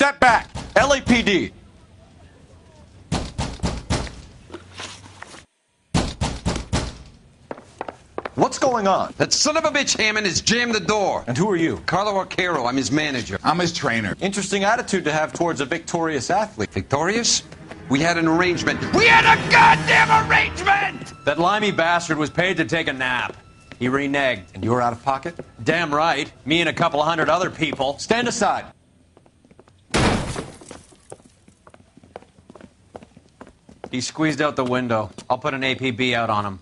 Step back! LAPD! What's going on? That son of a bitch Hammond has jammed the door. And who are you? Carlo Arcaro, I'm his manager. I'm his trainer. Interesting attitude to have towards a victorious athlete. Victorious? We had an arrangement. We had a goddamn arrangement! That limey bastard was paid to take a nap. He reneged. And you were out of pocket? Damn right. Me and a couple hundred other people. Stand aside. He squeezed out the window. I'll put an APB out on him.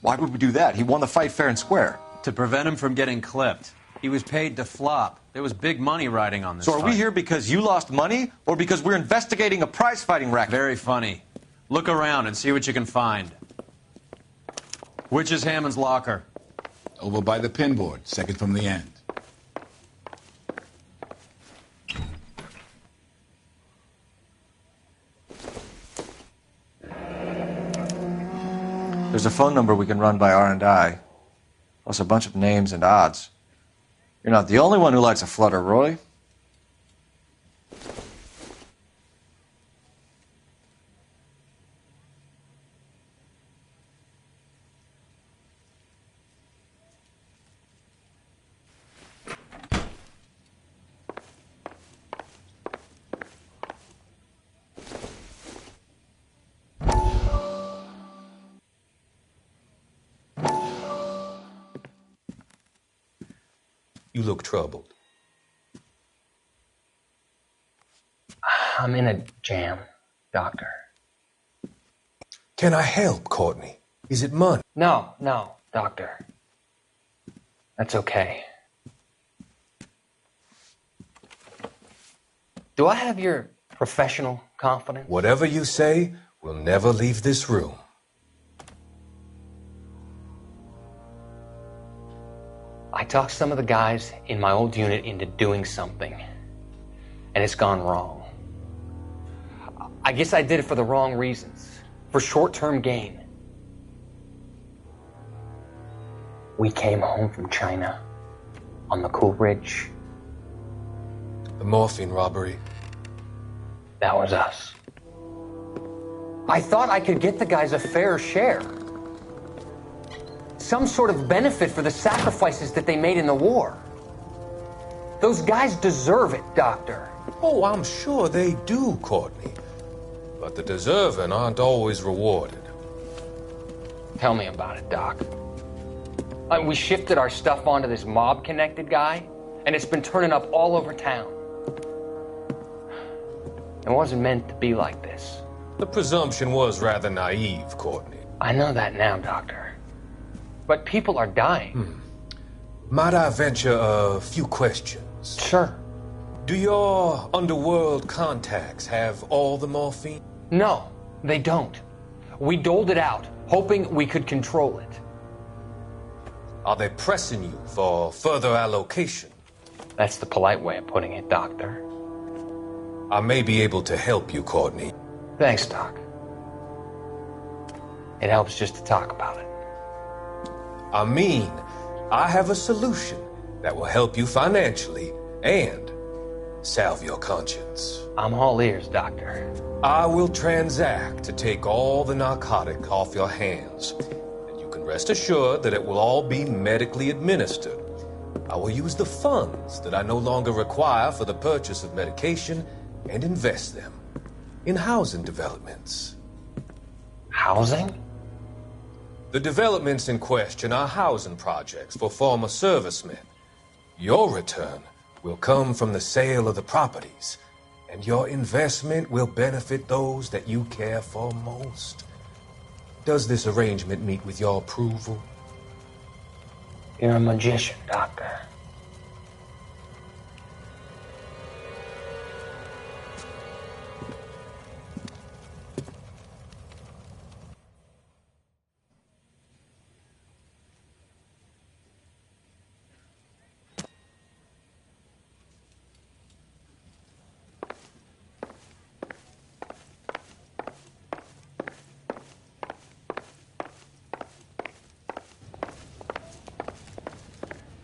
Why would we do that? He won the fight fair and square. To prevent him from getting clipped. He was paid to flop. There was big money riding on this So are we fight. here because you lost money or because we're investigating a prize-fighting racket? Very funny. Look around and see what you can find. Which is Hammond's locker? Over by the pinboard, second from the end. There's a phone number we can run by R&I, plus a bunch of names and odds. You're not the only one who likes a flutter, Roy. You look troubled. I'm in a jam, Doctor. Can I help, Courtney? Is it money? No, Doctor. That's okay. Do I have your professional confidence? Whatever you say, we'll never leave this room. I talked some of the guys in my old unit into doing something, and it's gone wrong. I guess I did it for the wrong reasons, for short-term gain. We came home from China on the Cool Ridge. The morphine robbery. That was us. I thought I could get the guys a fair share. Some sort of benefit for the sacrifices that they made in the war. Those guys deserve it, Doctor. Oh, I'm sure they do, Courtney. But the deserving aren't always rewarded. Tell me about it, Doc. We shifted our stuff onto this mob-connected guy, and it's been turning up all over town. It wasn't meant to be like this. The presumption was rather naive, Courtney. I know that now, Doctor. But people are dying. Might I venture a few questions? Sure. Do your underworld contacts have all the morphine? No, they don't. We doled it out, hoping we could control it. Are they pressing you for further allocation? That's the polite way of putting it, Doctor. I may be able to help you, Courtney. Thanks, Doc. It helps just to talk about it. I mean, I have a solution that will help you financially and salve your conscience. I'm all ears, Doctor. I will transact to take all the narcotic off your hands, and you can rest assured that it will all be medically administered. I will use the funds that I no longer require for the purchase of medication and invest them in housing developments. Housing? The developments in question are housing projects for former servicemen. Your return will come from the sale of the properties, and your investment will benefit those that you care for most. Does this arrangement meet with your approval? You're a magician, Doctor.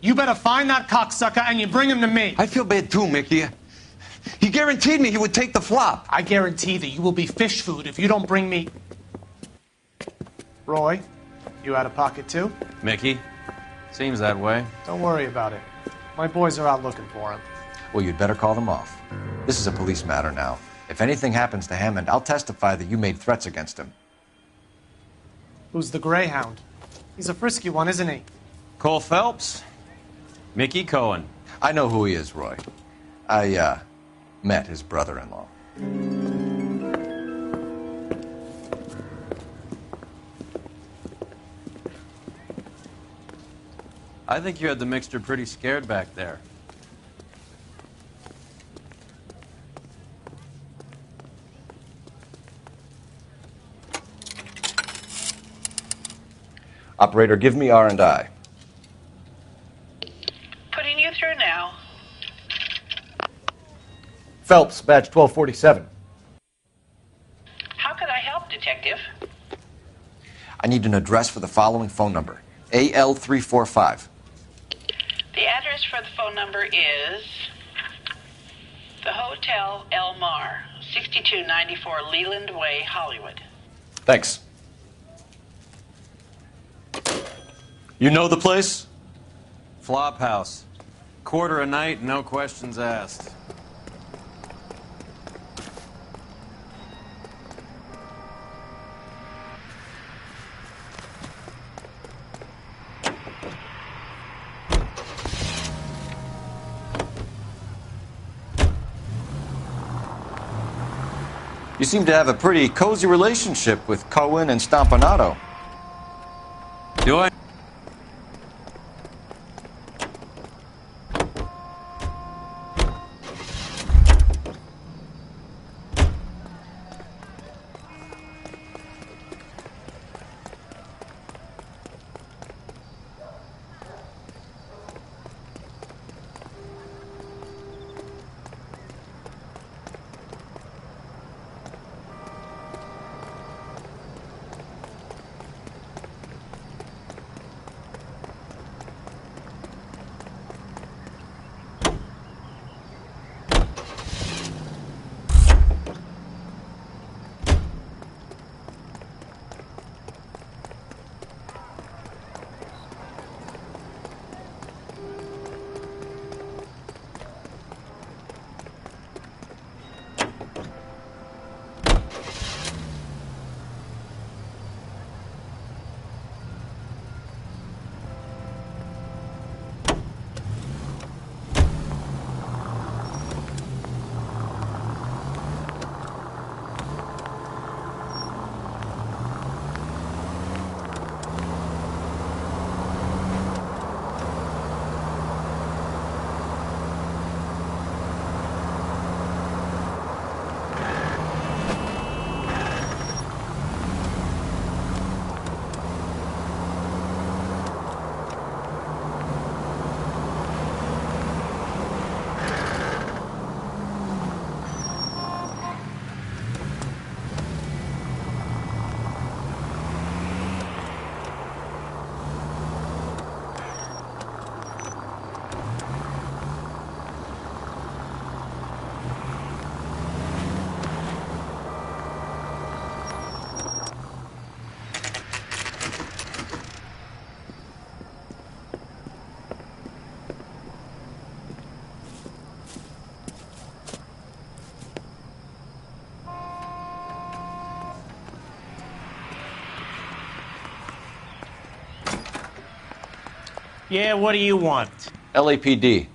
You better find that cocksucker and you bring him to me. I feel bad too, Mickey. He guaranteed me he would take the flop. I guarantee that you will be fish food if you don't bring me... Roy, you out of pocket too? Mickey? Seems that way. Don't worry about it. My boys are out looking for him. Well, you'd better call them off. This is a police matter now. If anything happens to Hammond, I'll testify that you made threats against him. Who's the Greyhound? He's a frisky one, isn't he? Cole Phelps? Mickey Cohen. I know who he is, Roy. I, met his brother-in-law. I think you had the mixture pretty scared back there. Operator, give me R&I. Putting you through now. Phelps, badge 1247. How could I help, Detective? I need an address for the following phone number. AL345. The address for the phone number is the Hotel El Mar, 6294 Leland Way, Hollywood. Thanks. You know the place? Flop house. Quarter a night, no questions asked. You seem to have a pretty cozy relationship with Cohen and Stompanato. Do I? Yeah, what do you want? LAPD.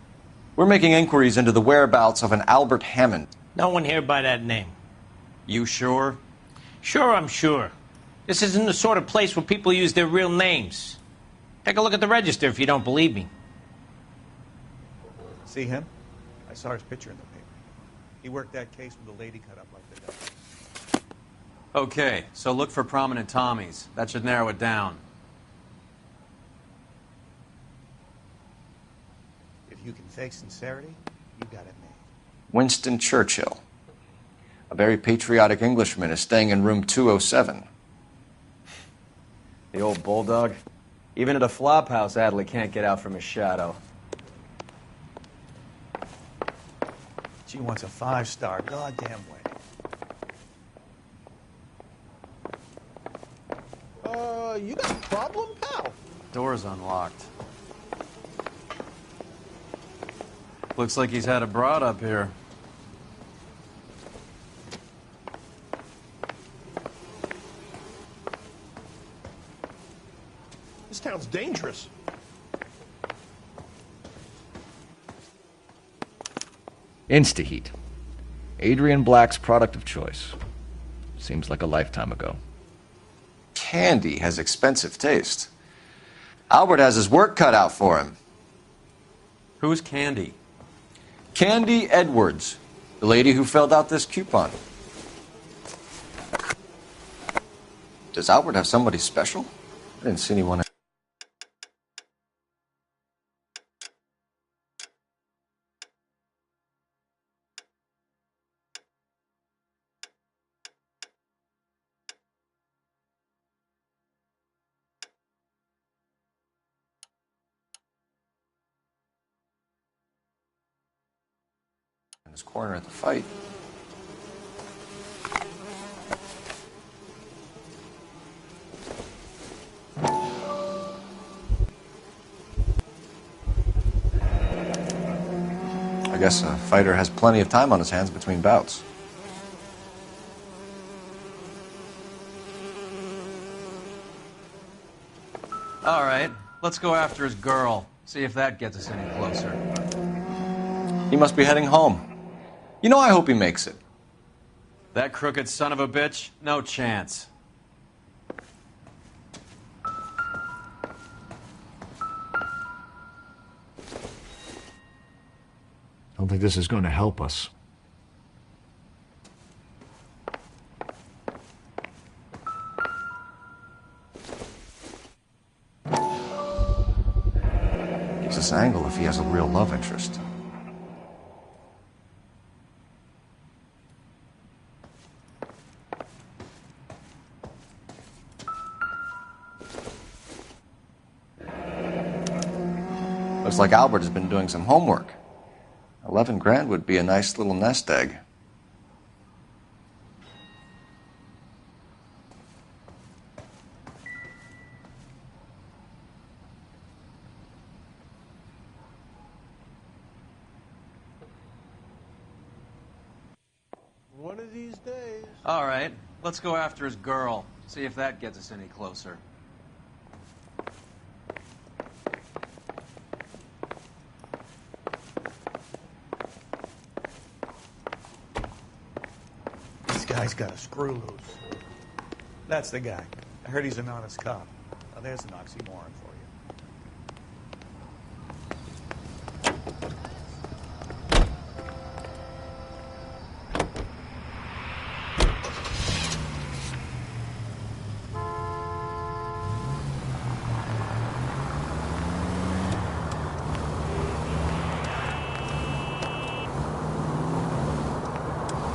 We're making inquiries into the whereabouts of an Albert Hammond. No one here by that name. You sure? Sure, I'm sure. This isn't the sort of place where people use their real names. Take a look at the register if you don't believe me. See him? I saw his picture in the paper. He worked that case with a lady cut up like the devil. Okay, so look for prominent Tommies. That should narrow it down. If you can fake sincerity, you got it made. Winston Churchill. A very patriotic Englishman is staying in room 207. The old bulldog. Even at a flop house, Adley can't get out from his shadow. She wants a 5-star goddamn wedding. You got a problem, pal? Door's unlocked. Looks like he's had a broad up here. This town's dangerous. Instaheat. Adrian Black's product of choice. Seems like a lifetime ago. Candy has expensive taste. Albert has his work cut out for him. Who's Candy? Candy Edwards, the lady who filled out this coupon. Does Albert have somebody special? I didn't see anyone. In his corner at the fight. I guess a fighter has plenty of time on his hands between bouts. All right, let's go after his girl. See if that gets us any closer. He must be heading home. You know, I hope he makes it. That crooked son of a bitch? No chance. I don't think this is going to help us. Gives us an angle if he has a real love interest. Looks like Albert has been doing some homework. 11 grand would be a nice little nest egg. One of these days. All right, let's go after his girl. See if that gets us any closer. This guy's got a screw loose. That's the guy. I heard he's an honest cop. Now there's an oxymoron for you.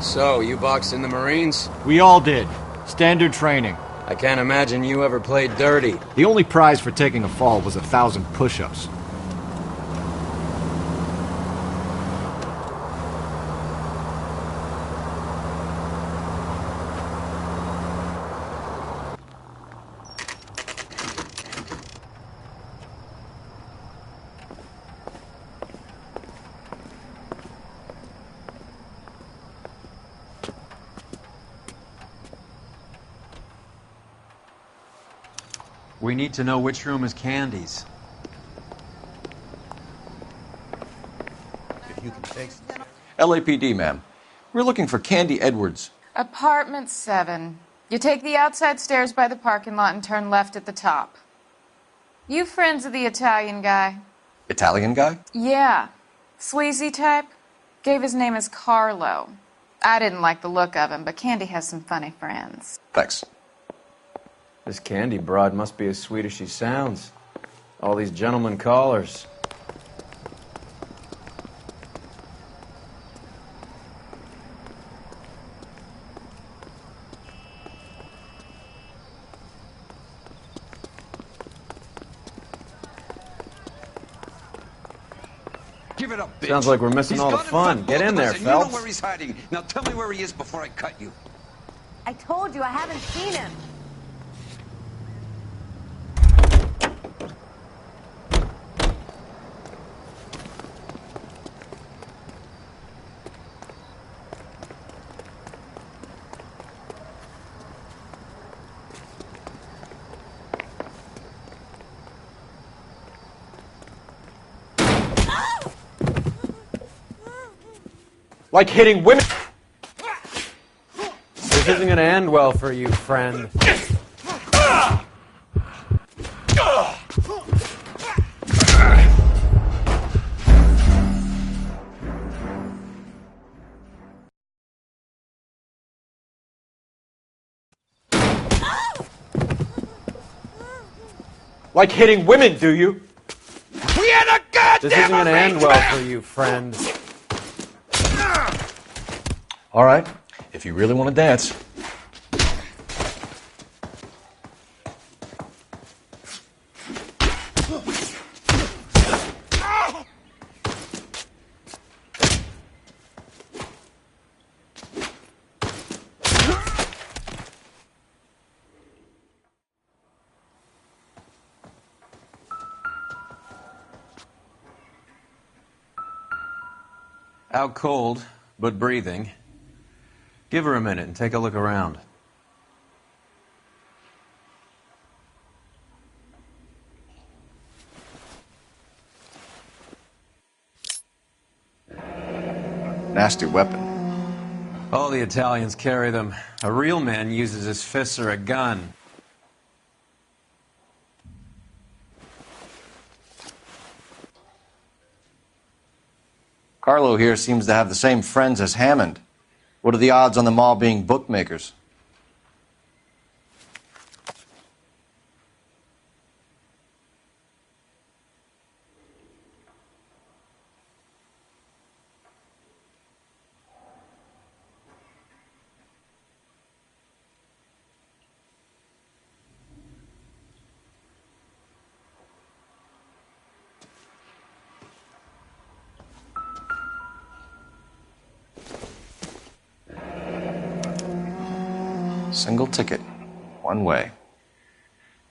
So, you boxed in the Marines? We all did. Standard training. I can't imagine you ever played dirty. The only prize for taking a fall was 1,000 push-ups. We need to know which room is Candy's. If you can take some. LAPD, ma'am. We're looking for Candy Edwards. Apartment 7. You take the outside stairs by the parking lot and turn left at the top. You friends of the Italian guy? Italian guy? Yeah. Sleazy type? Gave his name as Carlo. I didn't like the look of him, but Candy has some funny friends. Thanks. This Candy broad must be as sweet as she sounds. All these gentlemen callers. Give it up, bitch. Sounds like we're missing He's all the got in fun. front of Get both in of there, us, and you know Phelps. where he's hiding. Now tell me where he is before I cut you. I told you I haven't seen him. Like hitting women. This isn't gonna end well for you, friend. Like hitting women, do you? We had a goddamn This isn't gonna end well for you, friend. All right, if you really want to dance. Out cold, but breathing. Give her a minute and take a look around. Nasty weapon. All the Italians carry them. A real man uses his fists or a gun. Carlo here seems to have the same friends as Hammond. What are the odds on them all being bookmakers? Single ticket, one way.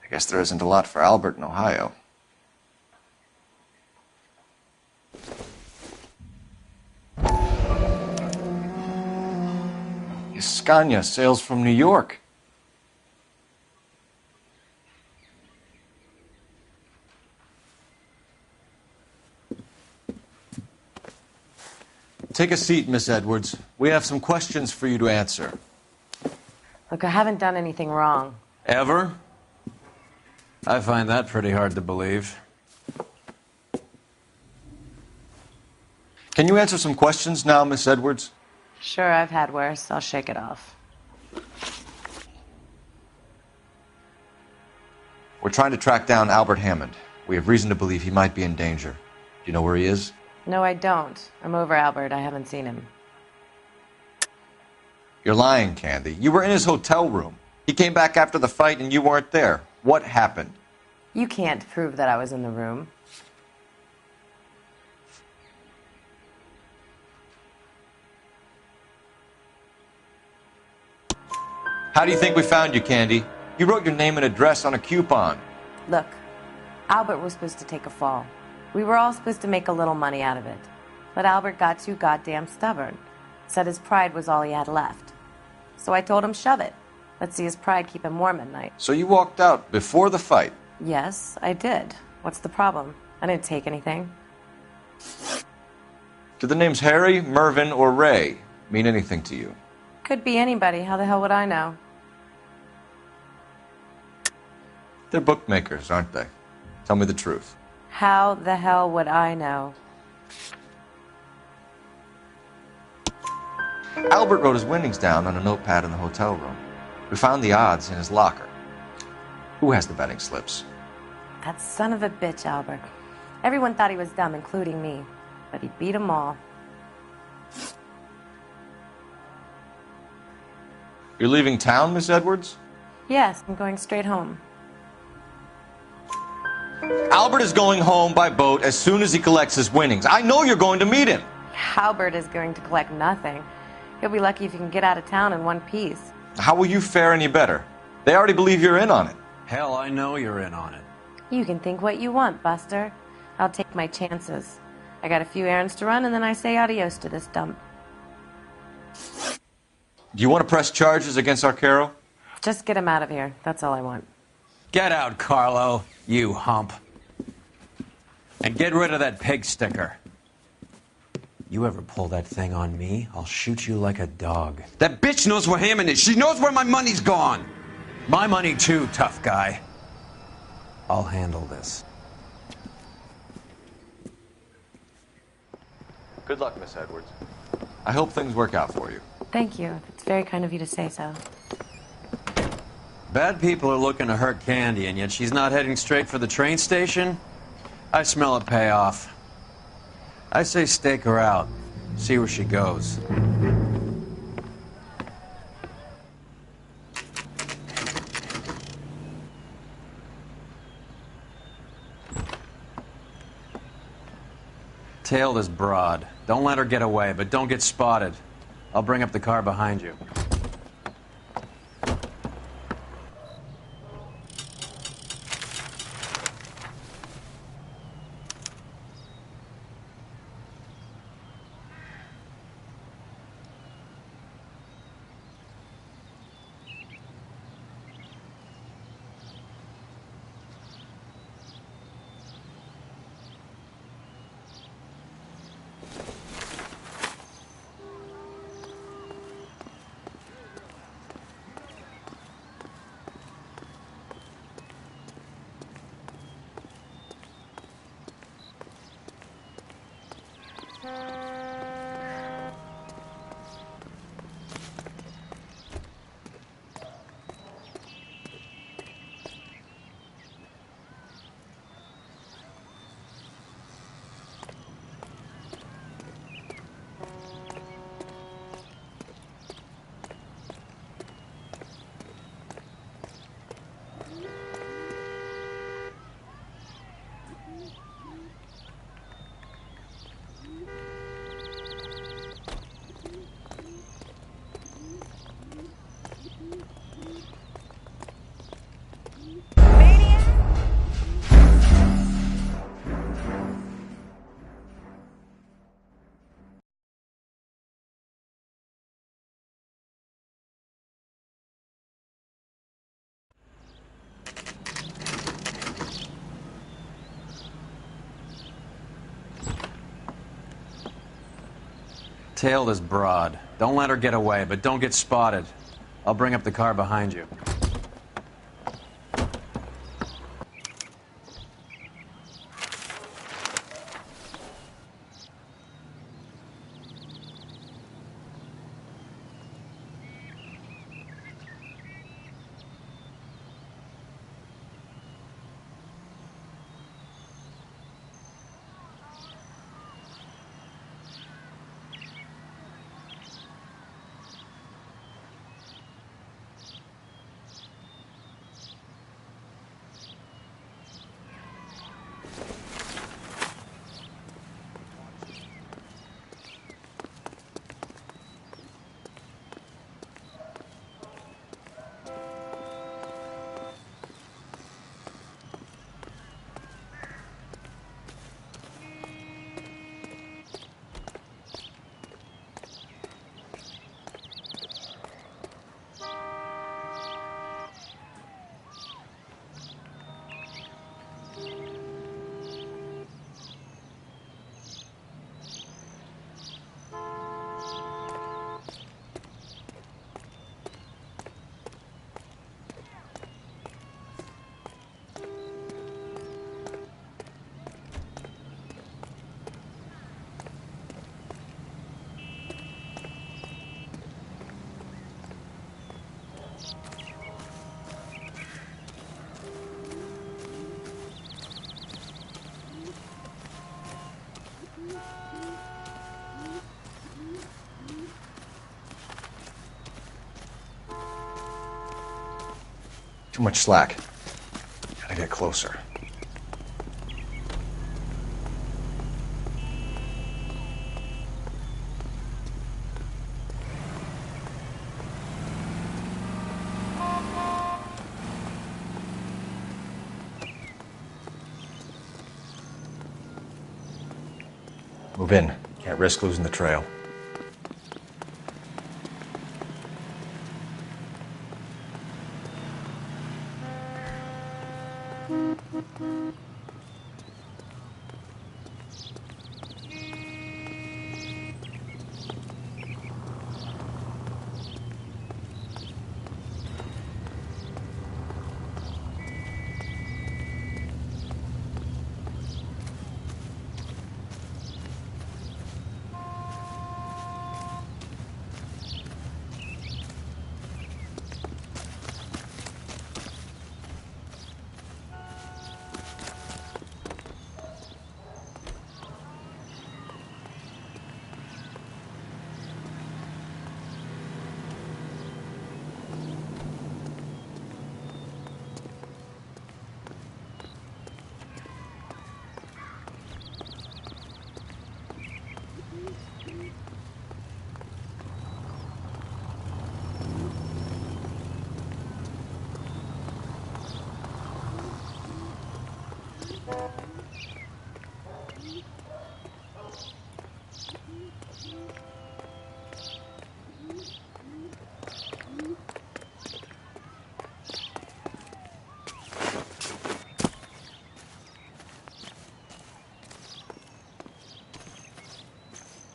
I guess there isn't a lot for Albert in Ohio. Scania sails from New York. Take a seat, Miss Edwards. We have some questions for you to answer. Look, I haven't done anything wrong. Ever? I find that pretty hard to believe. Can you answer some questions now, Miss Edwards? Sure, I've had worse. I'll shake it off. We're trying to track down Albert Hammond. We have reason to believe he might be in danger. Do you know where he is? No, I don't. I'm over Albert. I haven't seen him. You're lying, Candy. You were in his hotel room. He came back after the fight and you weren't there. What happened? You can't prove that I was in the room. How do you think we found you, Candy? You wrote your name and address on a coupon. Look, Albert was supposed to take a fall. We were all supposed to make a little money out of it. But Albert got too goddamn stubborn. Said his pride was all he had left. So I told him, shove it. Let's see his pride keep him warm at night. So you walked out before the fight? Yes, I did. What's the problem? I didn't take anything. Do the names Harry, Mervyn, or Ray mean anything to you? Could be anybody. How the hell would I know? They're bookmakers, aren't they? Tell me the truth. How the hell would I know? Albert wrote his winnings down on a notepad in the hotel room. We found the odds in his locker. Who has the betting slips? That son of a bitch, Albert. Everyone thought he was dumb, including me. But he beat them all. You're leaving town, Miss Edwards? Yes, I'm going straight home. Albert is going home by boat as soon as he collects his winnings. I know you're going to meet him. Albert is going to collect nothing. He'll be lucky if he can get out of town in one piece. How will you fare any better? They already believe you're in on it. Hell, I know you're in on it. You can think what you want, Buster. I'll take my chances. I got a few errands to run, and then I say adios to this dump. Do you want to press charges against Arcaro? Just get him out of here. That's all I want. Get out, Carlo, you hump. And get rid of that pig sticker. You ever pull that thing on me, I'll shoot you like a dog. That bitch knows where Hammond is. She knows where my money's gone. My money too, tough guy. I'll handle this. Good luck, Miss Edwards. I hope things work out for you. Thank you. It's very kind of you to say so. Bad people are looking to hurt Candy, and yet she's not heading straight for the train station? I smell a payoff. I say stake her out. See where she goes. Tail this broad. Don't let her get away, but don't get spotted. I'll bring up the car behind you. Tail this broad. Don't let her get away, but don't get spotted. I'll bring up the car behind you. Too much slack. Gotta get closer. Move in. Can't risk losing the trail.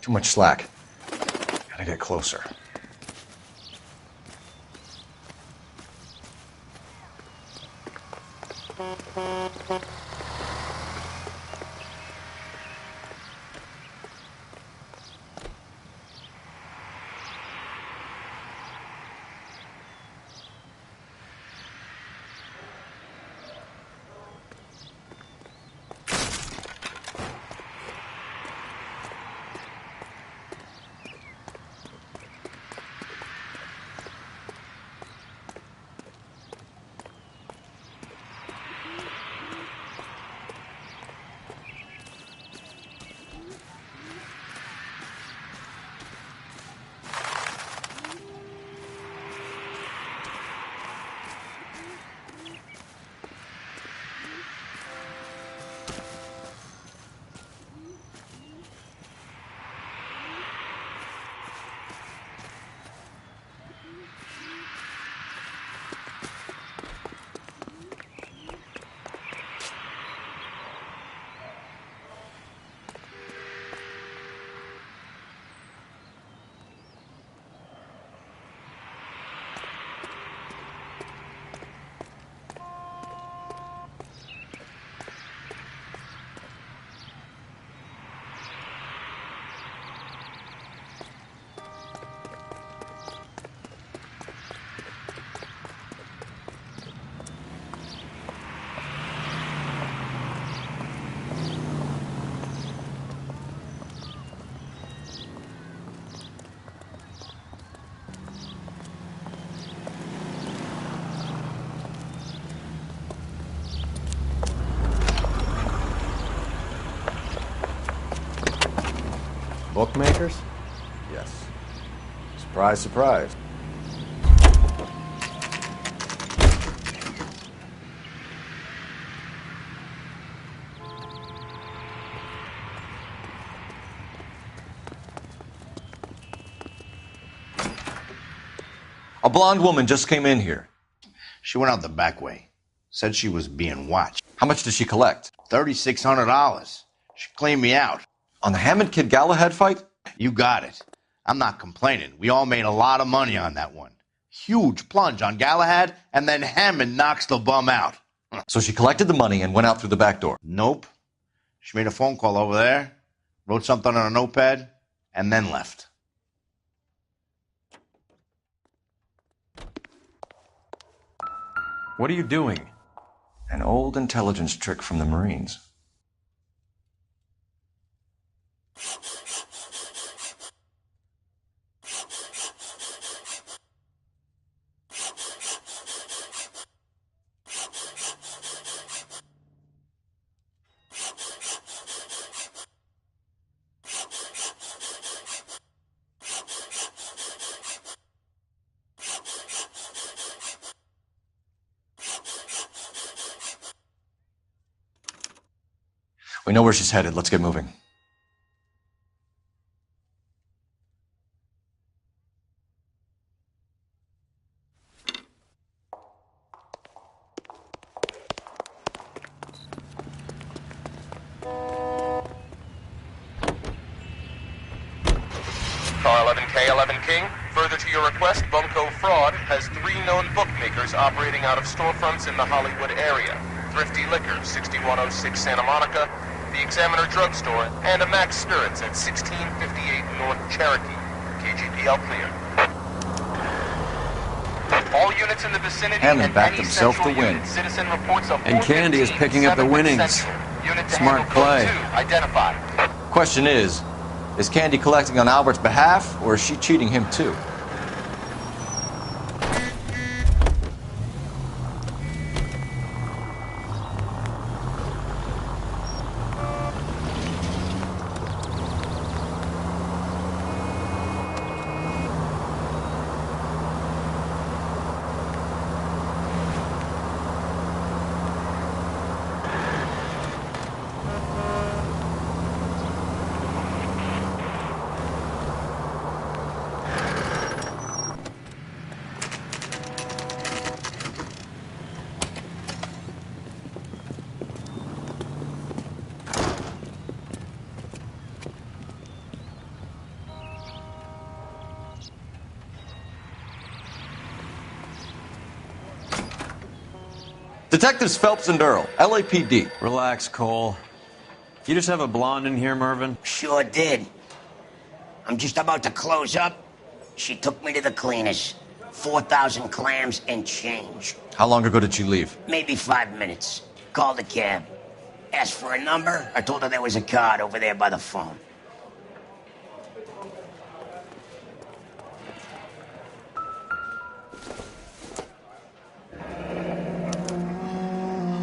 Too much slack. Gotta get closer. Bookmakers? Yes. Surprise, surprise. A blonde woman just came in here. She went out the back way. Said she was being watched. How much did she collect? $3,600. She cleaned me out. On the Hammond Kid Galahad fight? You got it. I'm not complaining. We all made a lot of money on that one. Huge plunge on Galahad, and then Hammond knocks the bum out. So she collected the money and went out through the back door? Nope. She made a phone call over there, wrote something on a notepad, and then left. What are you doing? An old intelligence trick from the Marines. We know where she's headed. Let's get moving. Car 11K, 11 King. Further to your request, Bunko Fraud has 3 known bookmakers operating out of storefronts in the Hollywood area. Thrifty Liquor, 6106 Santa Monica, the Examiner Drugstore, and a Max Spirits at 1658 North Cherokee. KGPL clear. All units in the vicinity Hammond backed himself to win. Citizen reports of And Candy is picking up the winnings. Smart play. Identified. Question is Candy collecting on Albert's behalf, or is she cheating him too? Detectives Phelps and Earl, LAPD. Relax, Cole. You just have a blonde in here, Mervyn? Sure did. I'm just about to close up. She took me to the cleaners. 4,000 clams and change. How long ago did she leave? Maybe 5 minutes. Called a cab. Asked for a number. I told her there was a card over there by the phone.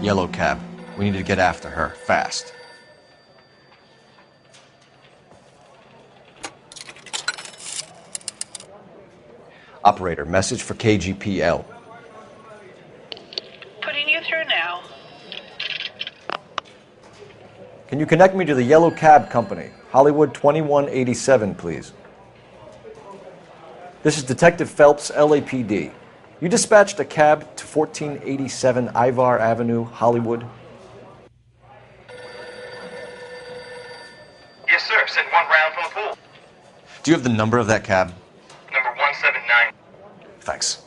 Yellow cab. We need to get after her, fast. Operator, message for KGPL. Putting you through now. Can you connect me to the Yellow Cab Company, Hollywood 2187, please? This is Detective Phelps, LAPD. You dispatched a cab to 1487 Ivar Avenue, Hollywood. Yes, sir. Sent 1 round from the pool. Do you have the number of that cab? Number 179. Thanks.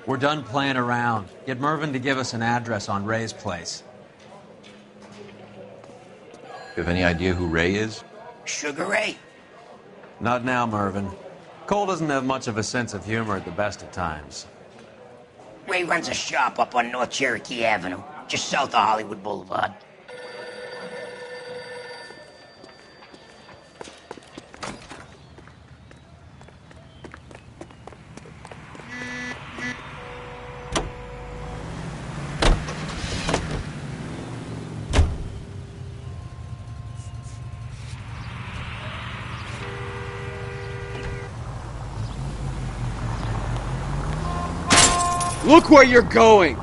We're done playing around. Get Mervyn to give us an address on Ray's place. You have any idea who Ray is? Sugar Ray? Not now, Mervyn. Cole doesn't have much of a sense of humor at the best of times. Ray runs a shop up on North Cherokee Avenue, just south of Hollywood Boulevard. Look where you're going!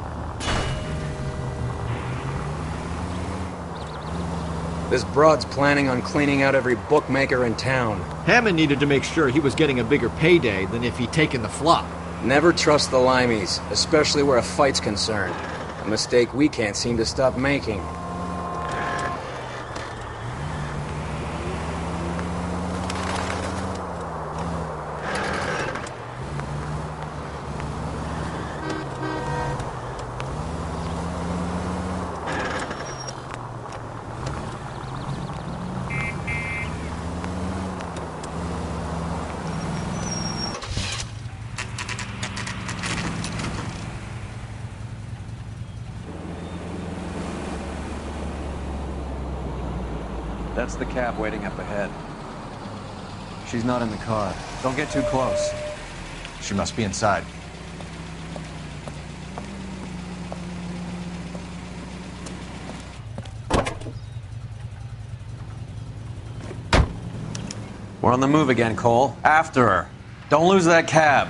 This broad's planning on cleaning out every bookmaker in town. Hammond needed to make sure he was getting a bigger payday than if he'd taken the flop. Never trust the limeys, especially where a fight's concerned. A mistake we can't seem to stop making. That's the cab waiting up ahead. She's not in the car. Don't get too close. She must be inside. We're on the move again, Cole. After her. Don't lose that cab.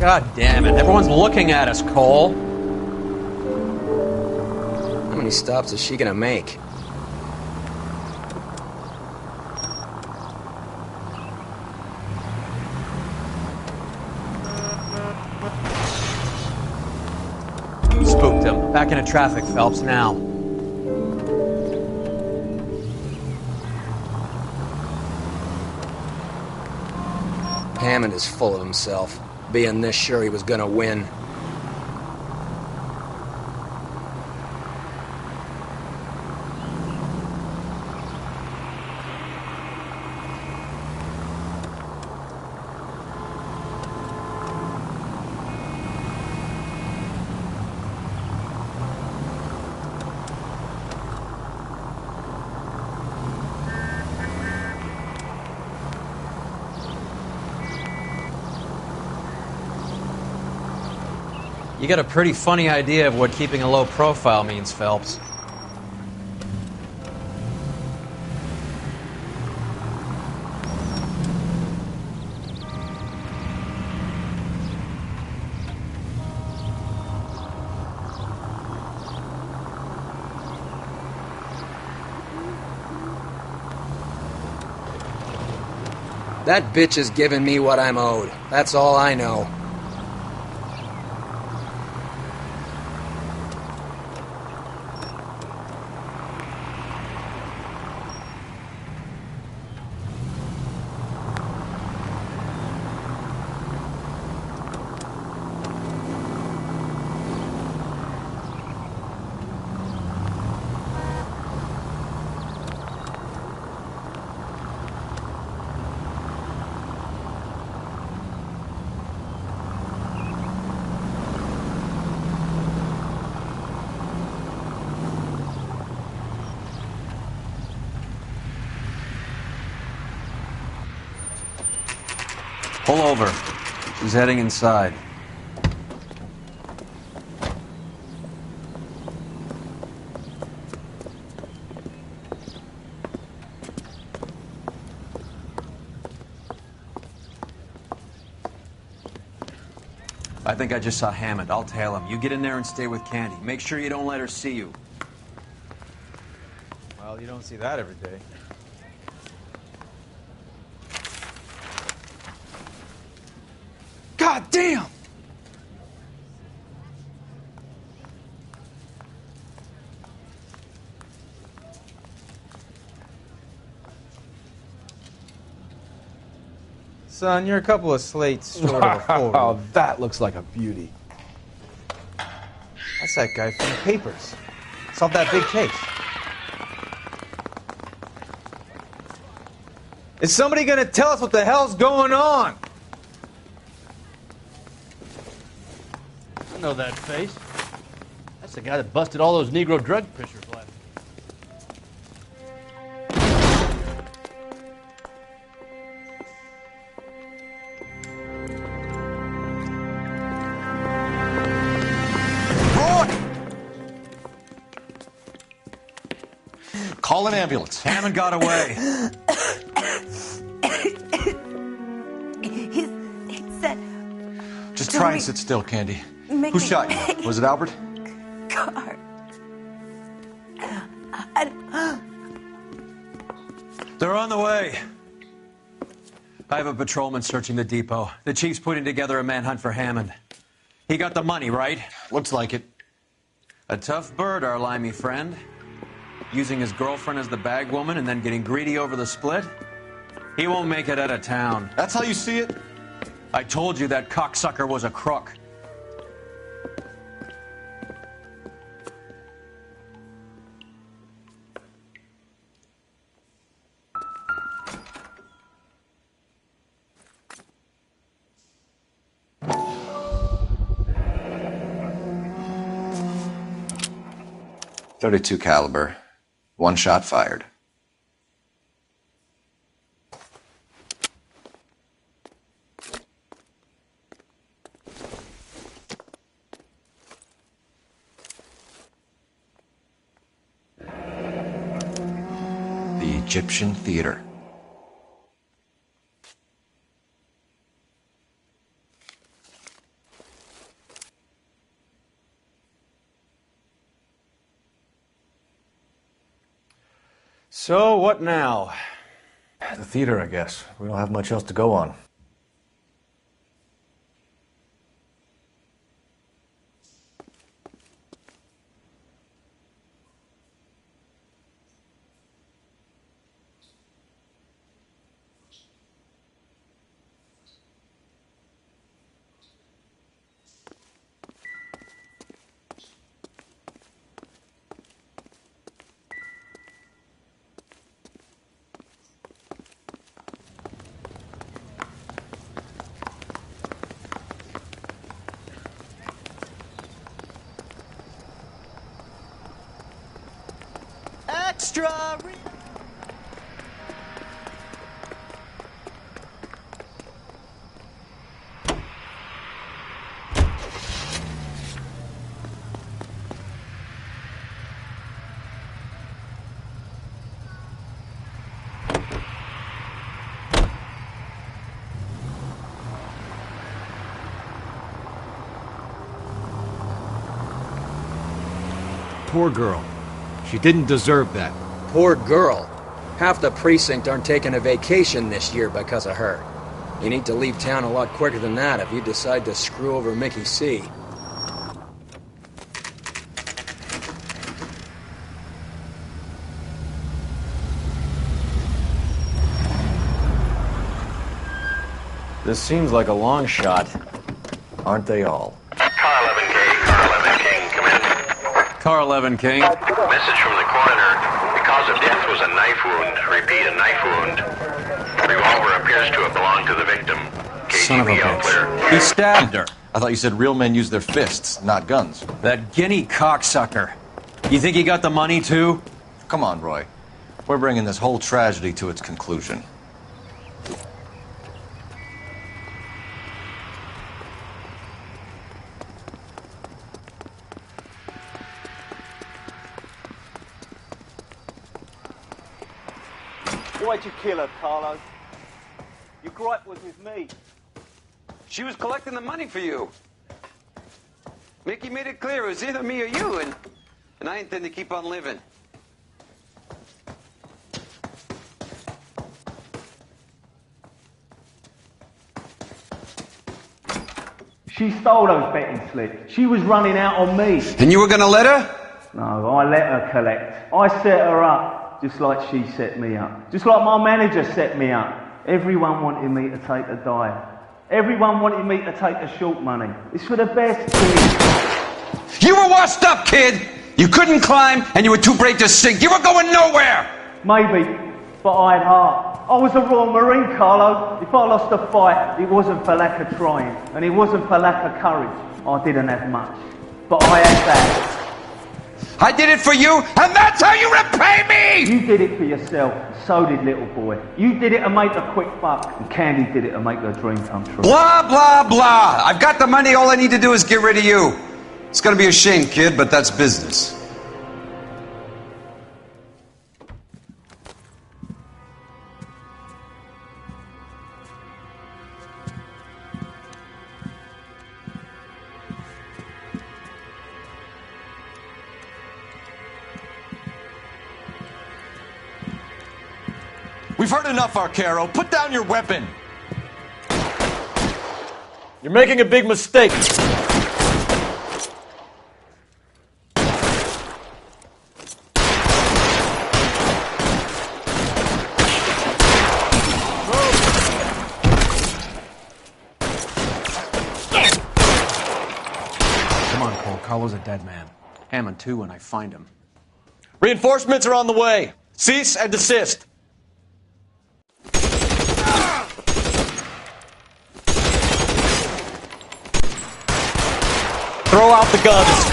God damn it. Everyone's looking at us, Cole. How many stops is she gonna make? Back into traffic, Phelps, now. Hammond is full of himself, being this sure he was gonna win. You got a pretty funny idea of what keeping a low profile means, Phelps. That bitch is giving me what I'm owed. That's all I know. Pull over. She's heading inside. I think I just saw Hammond. I'll tail him. You get in there and stay with Candy. Make sure you don't let her see you. Well, you don't see that every day. God damn! Son, you're a couple of slates short of a full. Oh, that looks like a beauty. That's that guy from the papers. Solved that big case. Is somebody gonna tell us what the hell's going on? I know that face. That's the guy that busted all those Negro drug pushers last. Call an ambulance. Hammond got away. He said... Just try and sit still, Candy. Who shot you? Was it Albert? Car. They're on the way. I have a patrolman searching the depot. The chief's putting together a manhunt for Hammond. He got the money, right? Looks like it. A tough bird, our limey friend. Using his girlfriend as the bag woman and then getting greedy over the split. He won't make it out of town. That's how you see it? I told you that cocksucker was a crook. .32 caliber. One shot fired. The Egyptian Theater. So, what now? The theater, I guess. We don't have much else to go on. extra. Poor girl. She didn't deserve that. Poor girl. Half the precinct aren't taking a vacation this year because of her. You need to leave town a lot quicker than that if you decide to screw over Mickey C. This seems like a long shot. Aren't they all? Car 11K, Car 11 King, come in. Car 11 King. Message from the coroner. The cause of death was a knife wound. Repeat, a knife wound. The revolver appears to have belonged to the victim. Son of a KGB all clear. bitch. He stabbed her. I thought you said real men use their fists, not guns. That guinea cocksucker. You think he got the money, too? Come on, Roy. We're bringing this whole tragedy to its conclusion. Why'd you kill her, Carlo? Your gripe was with me. She was collecting the money for you. Mickey made it clear it was either me or you, and I intend to keep on living. She stole those betting slips. She was running out on me. And you were gonna let her? No, I let her collect. I set her up, just like she set me up. Just like my manager set me up. Everyone wanted me to take a dive. Everyone wanted me to take the short money. It's for the best kid. You were washed up, kid! You couldn't climb, and you were too brave to sink. You were going nowhere! Maybe, but I had heart. I was a Royal Marine, Carlo. If I lost a fight, it wasn't for lack of trying, and it wasn't for lack of courage. I didn't have much, but I had that. I did it for you, and that's how you repay me! You did it for yourself, so did little boy. You did it to make a quick buck, and Candy did it to make her dream come true. Blah, blah, blah. I've got the money, all I need to do is get rid of you. It's gonna be a shame, kid, but that's business. We've heard enough, Arcaro. Put down your weapon. You're making a big mistake. Come on, Cole. Carlo's a dead man. Hammond, too, when I find him. Reinforcements are on the way. Cease and desist. Throw out the guns.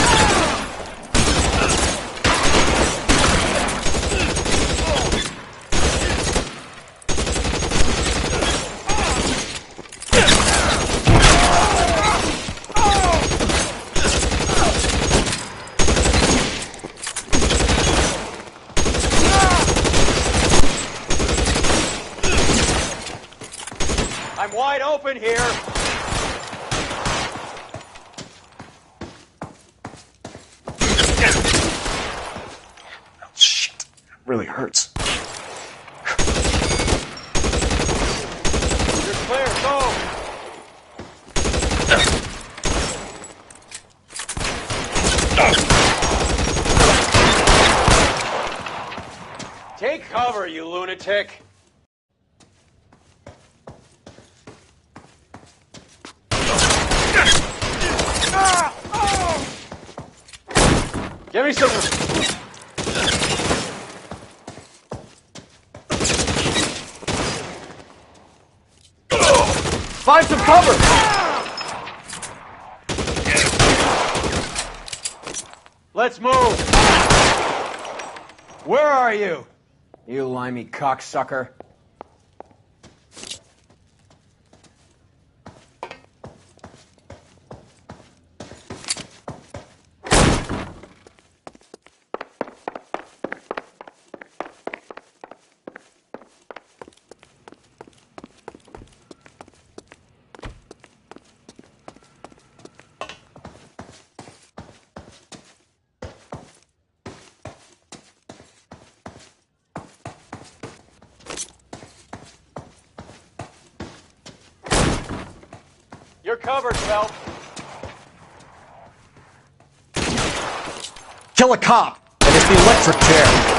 I'm wide open here. Shit. Really hurts. You're clear. Go. Take cover, you lunatic. Give me some. Find some cover. Let's move. Where are you? You limey cocksucker. You're covered, Phelps. Kill a cop, and it's the electric chair.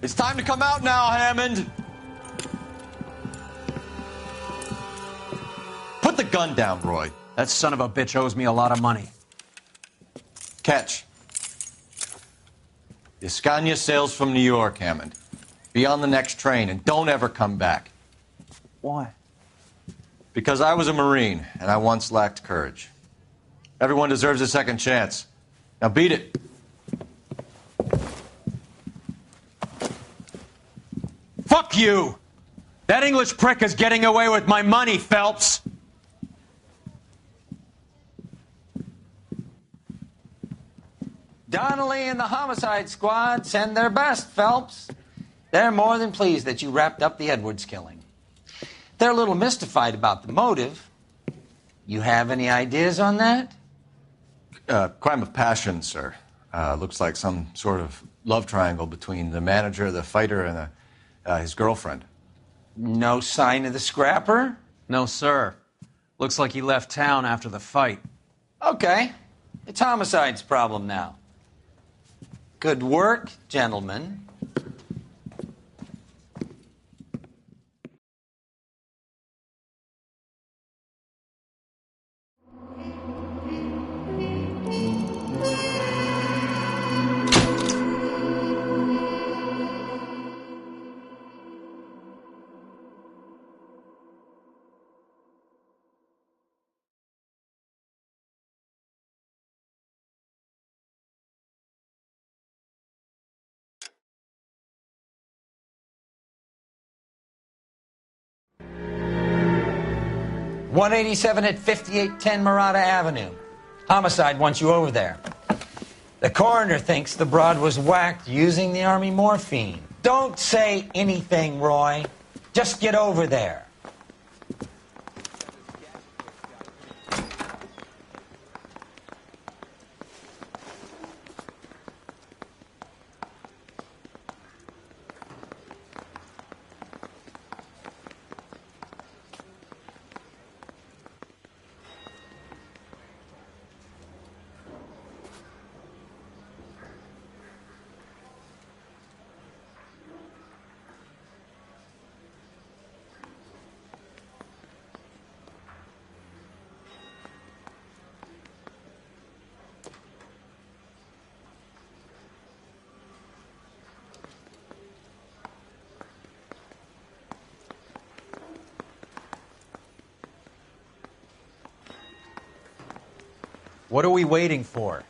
It's time to come out now, Hammond. Put the gun down, Roy. That son of a bitch owes me a lot of money. Catch. The Scania sails from New York, Hammond. Be on the next train and don't ever come back. Why? Because I was a Marine and I once lacked courage. Everyone deserves a second chance. Now beat it. Fuck you! That English prick is getting away with my money, Phelps! Donnelly and the homicide squad send their best, Phelps. They're more than pleased that you wrapped up the Edwards killing. They're a little mystified about the motive. You have any ideas on that? Crime of passion, sir. Looks like some sort of love triangle between the manager, the fighter, and his girlfriend. No sign of the scrapper? No, sir. Looks like he left town after the fight. Okay. It's homicide's problem now. Good work, gentlemen. .187 at 5810 Murata Avenue. Homicide wants you over there. The coroner thinks the broad was whacked using the army morphine. Don't say anything, Roy. Just get over there. What are we waiting for?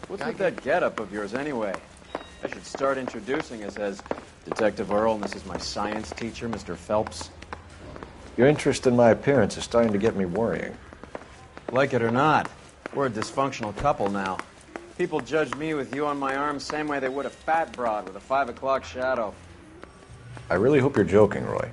What's with that getup of yours anyway? I should start introducing us as Detective Earl, and this is my science teacher, Mr. Phelps. Your interest in my appearance is starting to get me worrying. Like it or not, we're a dysfunctional couple now. People judge me with you on my arm same way they would a fat broad with a 5 o'clock shadow. I really hope you're joking, Roy.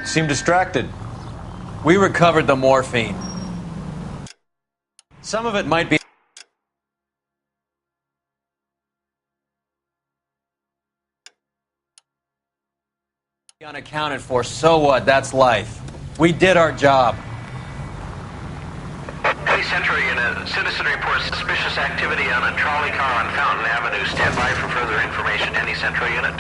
Seem distracted. We recovered the morphine. Some of it might be unaccounted for. So what? That's life. We did our job. Hey, Central Unit. Citizen reports suspicious activity on a trolley car on Fountain Avenue. Stand by for further information. Any Central Unit?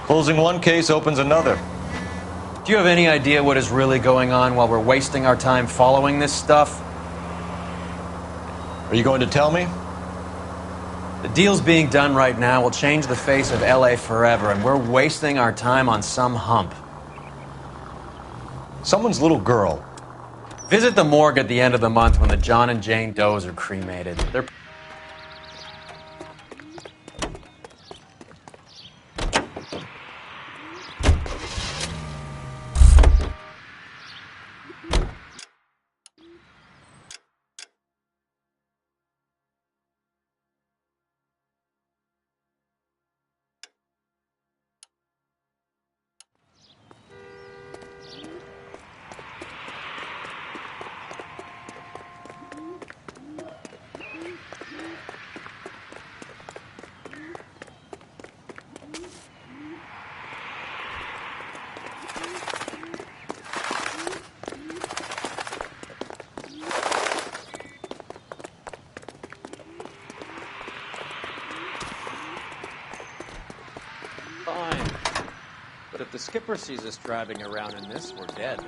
Closing one case opens another. Do you have any idea what is really going on while we're wasting our time following this stuff? Are you going to tell me? The deals being done right now will change the face of LA forever, and we're wasting our time on some hump. Someone's little girl. Visit the morgue at the end of the month when the John and Jane Does are cremated. They're fine. But if the skipper sees us driving around in this, we're dead.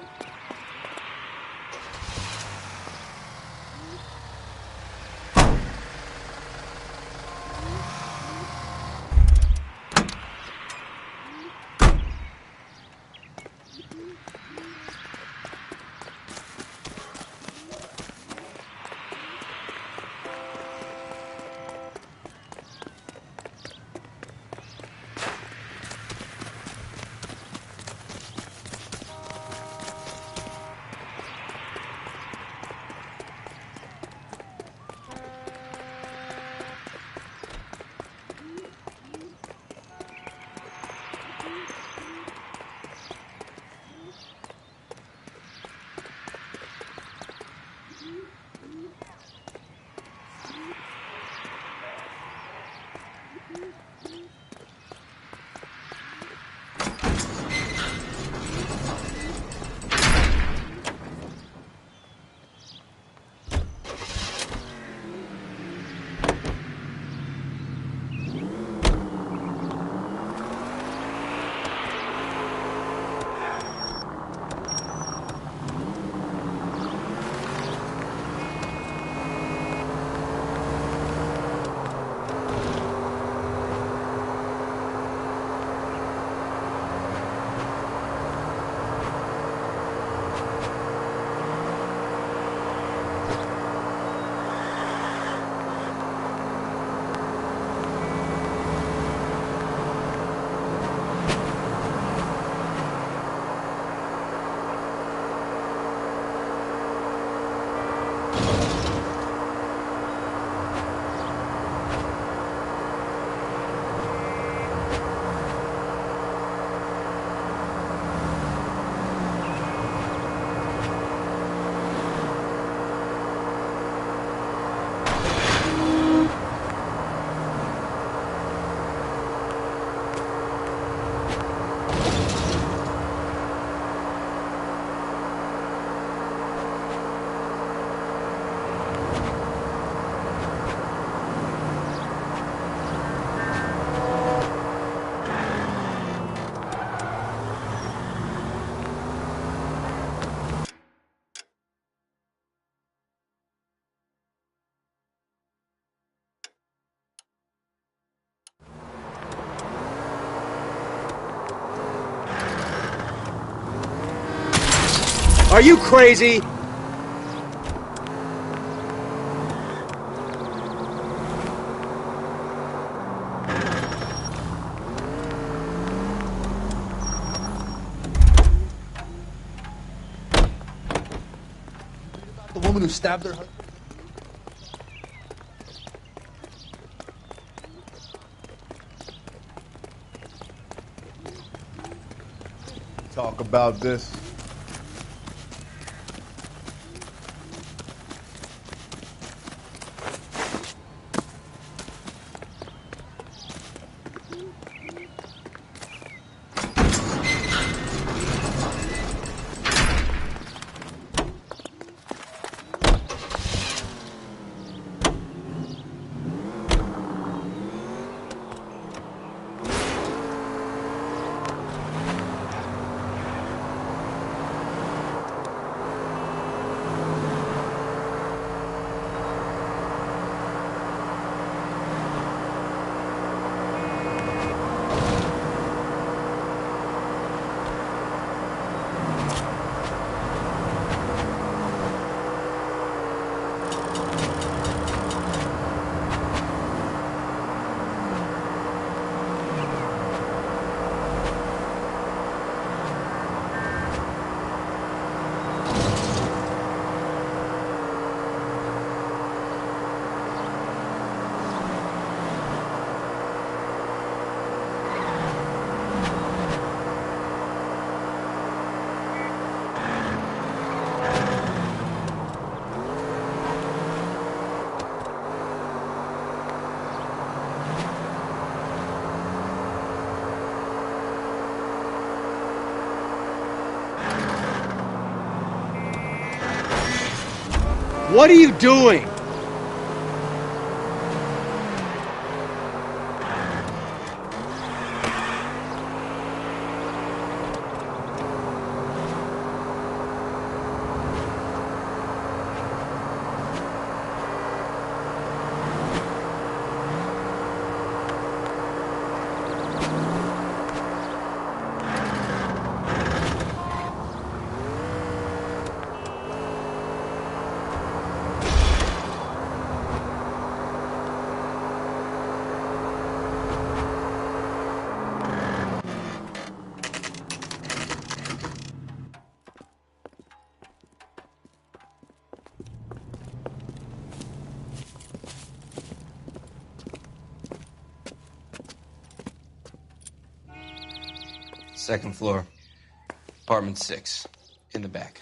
Are you crazy? The woman who stabbed her husband? talk about this? What are you doing? Second floor, apartment 6, in the back.